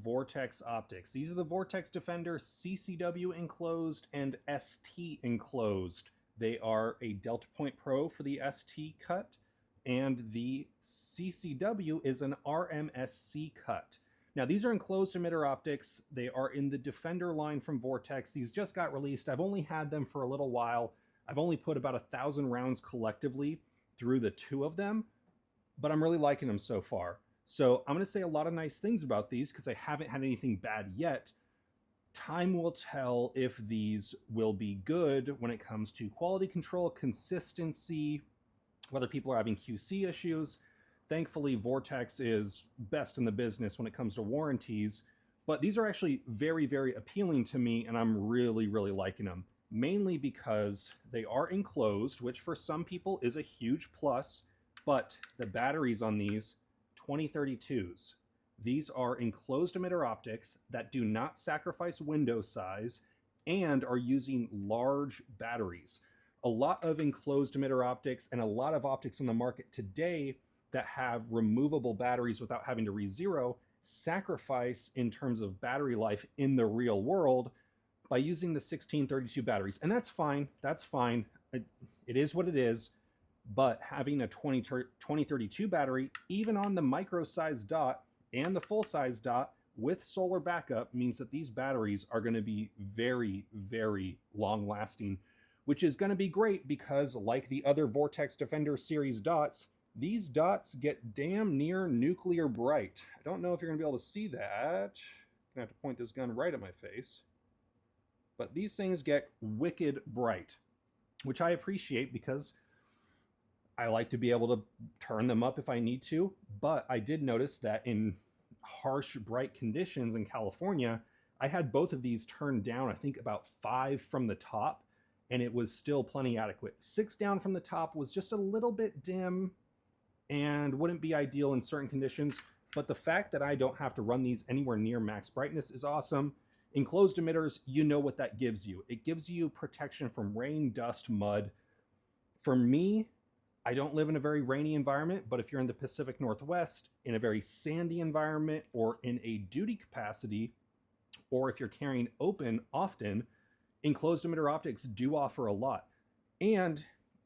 Vortex optics. These are the Vortex Defender CCW enclosed and ST enclosed. They are a Delta Point Pro for the ST cut, and the CCW is an RMSC cut. Now, these are enclosed emitter optics. They are in the Defender line from Vortex. These just got released. I've only had them for a little while. I've only put about 1,000 rounds collectively through the two of them, but I'm really liking them so far. So I'm going to say a lot of nice things about these because I haven't had anything bad yet. Time will tell if these will be good when it comes to quality control, consistency, whether people are having QC issues. Thankfully, Vortex is best in the business when it comes to warranties, but these are actually very, very appealing to me, and I'm really, really liking them, mainly because they are enclosed, which for some people is a huge plus, but the batteries on these 2032s. These are enclosed emitter optics that do not sacrifice window size and are using large batteries. A lot of enclosed emitter optics and a lot of optics on the market today that have removable batteries without having to re-zero sacrifice in terms of battery life in the real world by using the 1632 batteries. And that's fine. That's fine. It is what it is. But having a 2032 battery, even on the micro-sized dot and the full-size dot with solar backup, means that these batteries are going to be very, very long-lasting, which is going to be great because, like the other Vortex Defender series dots, these dots get damn near nuclear bright. I don't know if you're going to be able to see that. I'm going to have to point this gun right at my face. But these things get wicked bright, which I appreciate because I like to be able to turn them up if I need to. But I did notice that in harsh, bright conditions in California, I had both of these turned down, I think about 5 from the top, and it was still plenty adequate. 6 down from the top was just a little bit dim and wouldn't be ideal in certain conditions, but the fact that I don't have to run these anywhere near max brightness is awesome. Enclosed emitters, you know what that gives you. It gives you protection from rain, dust, mud. For me, I don't live in a very rainy environment, but if you're in the Pacific Northwest, in a very sandy environment, or in a duty capacity, or if you're carrying open often, enclosed emitter optics do offer a lot. And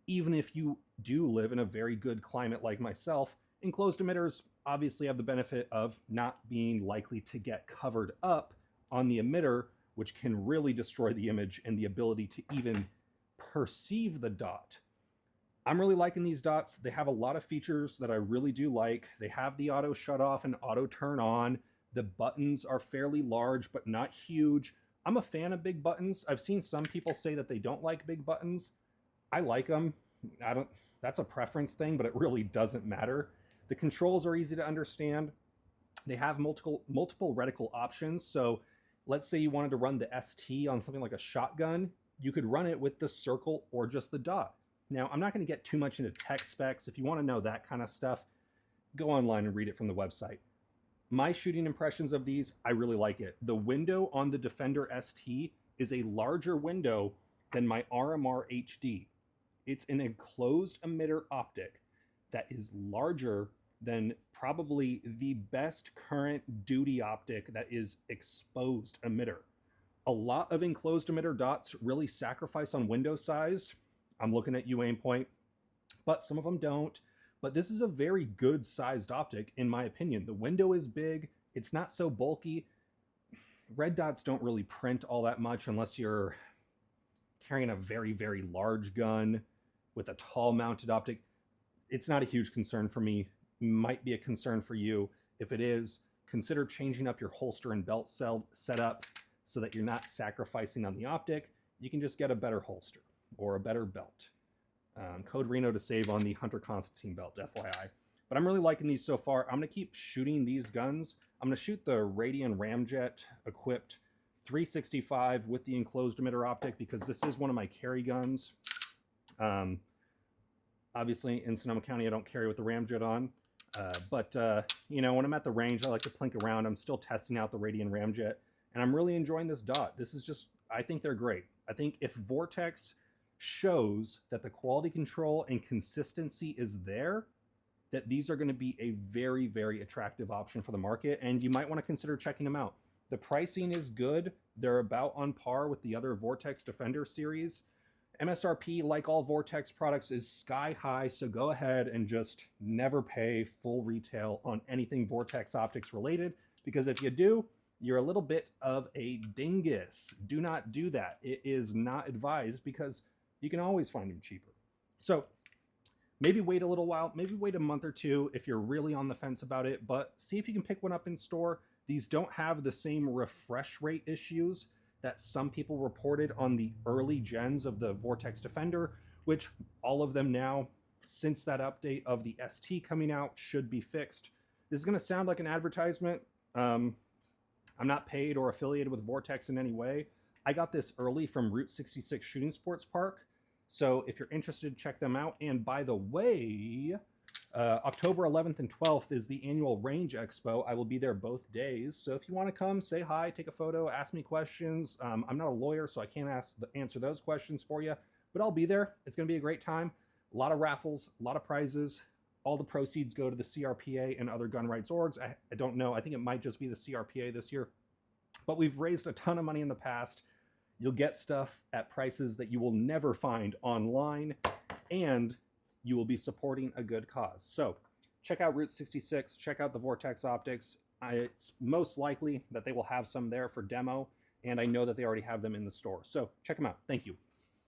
even if you do live in a very good climate like myself, enclosed emitters obviously have the benefit of not being likely to get covered up on the emitter, which can really destroy the image and the ability to even perceive the dot. I'm really liking these dots. They have a lot of features that I really do like. They have the auto shut off and auto turn on. The buttons are fairly large, but not huge. I'm a fan of big buttons. I've seen some people say that they don't like big buttons. I like them. That's a preference thing, but it really doesn't matter. The controls are easy to understand. They have multiple reticle options. So let's say you wanted to run the ST on something like a shotgun. You could run it with the circle or just the dot. Now, I'm not going to get too much into tech specs. If you want to know that kind of stuff, go online and read it from the website. My shooting impressions of these, I really like it. The window on the Defender ST is a larger window than my RMR HD. It's an enclosed emitter optic that is larger than probably the best current duty optic that is exposed emitter. A lot of enclosed emitter dots really sacrifice on window size. I'm looking at you, Aimpoint, but some of them don't. But this is a very good sized optic, in my opinion. The window is big. It's not so bulky. Red dots don't really print all that much unless you're carrying a very, very large gun with a tall mounted optic. It's not a huge concern for me. Might be a concern for you. If it is, consider changing up your holster and belt setup so that you're not sacrificing on the optic. You can just get a better holster or a better belt. Code Reno to save on the Hunter Constantine belt, FYI. But I'm really liking these so far. I'm going to keep shooting these guns. I'm going to shoot the Radian Ramjet equipped 365 with the enclosed emitter optic because this is one of my carry guns. Obviously, in Sonoma County, I don't carry with the Ramjet on. But you know, when I'm at the range, I like to plink around. I'm still testing out the Radian Ramjet, and I'm really enjoying this dot. This is just, I think they're great. I think if Vortex shows that the quality control and consistency is there, that these are going to be a very, very attractive option for the market, and you might want to consider checking them out. The pricing is good. They're about on par with the other Vortex Defender series. MSRP, like all Vortex products, is sky high, so go ahead and just never pay full retail on anything Vortex Optics related, because if you do, you're a little bit of a dingus. Do not do that. It is not advised, because you can always find them cheaper. So maybe wait a little while, maybe wait a month or two if you're really on the fence about it, but see if you can pick one up in store. These don't have the same refresh rate issues that some people reported on the early gens of the Vortex Defender, which all of them now, since that update of the ST coming out, should be fixed. This is going to sound like an advertisement. I'm not paid or affiliated with Vortex in any way. I got this early from Route 66 Shooting Sports Park, so if you're interested, check them out. And by the way, October 11th and 12th is the annual Range Expo. I will be there both days. So if you want to come, say hi, take a photo, ask me questions. I'm not a lawyer, so I can't answer those questions for you, but I'll be there. It's going to be a great time. A lot of raffles, a lot of prizes. All the proceeds go to the CRPA and other gun rights orgs. I don't know. I think it might just be the CRPA this year, but we've raised a ton of money in the past. You'll get stuff at prices that you will never find online, and you will be supporting a good cause. So check out Route 66, check out the Vortex Optics. It's most likely that they will have some there for demo, and I know that they already have them in the store. So check them out. Thank you.